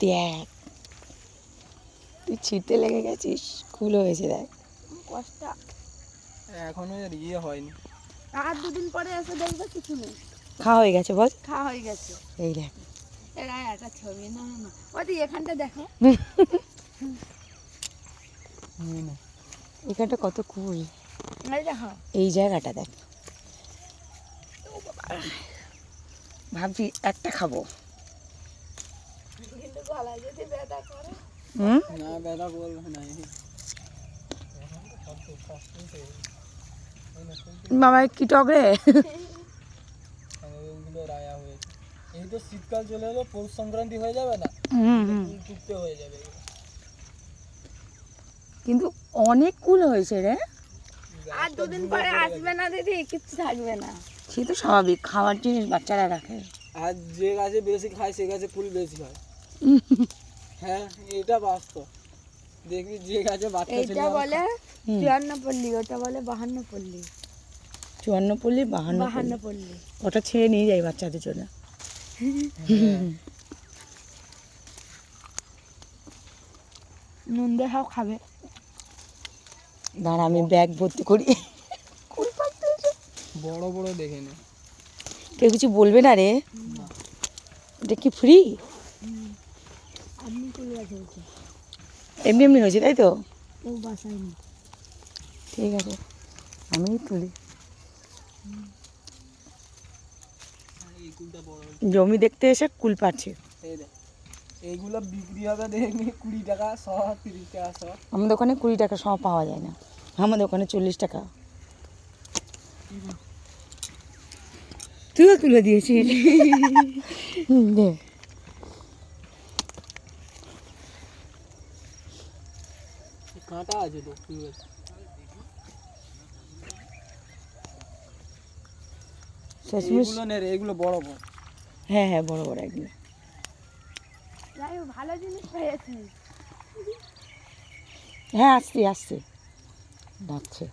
দেখ তুই ছিটতে লেগে গেছিস, কুল হয়েছে দেখ। কষ্ট এখনো এর ইয়ে হয়নি। আর দুদিন পরে এসে দেখবে কিছু নেই, খাওয়া হয়ে গেছে বল। খাওয়া হয়ে গেছে। এই দেখ এরা একটা ছবি না না ওই এখানটা দেখো, এখানটা কত কুল, এই দেখো এই জায়গাটা দেখ। ভাবছি একটা খাবো। কিন্তু গলায় যদি ব্যথা করে। না ব্যথা করবে না। বাবা কি টক রে। ওইগুলো রায়া হয়েছে। এই তো শীতকাল চলে এলো, পৌষ সংক্রান্তি হয়ে যাবে না, টুকতে হয়ে যাবে। কিন্তু অনেক কুল হয়েছে রে। আর দুদিন পরে আসবে না দিদি, কিচ্ছু থাকবে না। সে তো স্বাভাবিক, খাওয়ার জিনিস বাচ্চারা রাখে। আর যে গাছে বেশি খায় সে গাছে ফুল বেশি হয়। হ্যাঁ এটা বাস্তব। দেখবি যে গাছে বাচ্চা ছেলে এইটা বলে 54 পল্লী, ওটা বলে 52 পল্লী। 54 পল্লী 52 পল্লী। ওটা ছেড়ে নিয়ে যাই বাচ্চাদের জন্য। নুন দেখাও খাবে। দাঁড়া আমি ব্যাগ ভর্তি করি। বড় বড় দেখে নে। কেউ কিছু বলবে না রে? এটা কি ফ্রি? আপনি কুল গাছ হয়েছে, এমনি এমনি হয়েছে তাই তো? কেউ বাসায়নি। ঠিক আছে আমি তুলি। এই কুলটা বড়। জমি দেখতে এসে কুল পাচ্ছে। এই দেখ এইগুলো বিক্রি হবে দেখবি 20 টাকা শ, 30 টাকা শ। আমাদের ওখানে 20 টাকা সব পাওয়া যায় না, আমাদের ওখানে 40 টাকা। তুইও তুলে দিয়েছিস। দে কাঁটা আছে তো ফুল গাছে। শেষমেশ এইগুলো নে রে, এগুলো বড় বড়। হ্যাঁ হ্যাঁ বড় বড় একদম। যাই হোক ভালো জিনিস পেয়েছি। হ্যাঁ আসছি আসছি ডাকছে।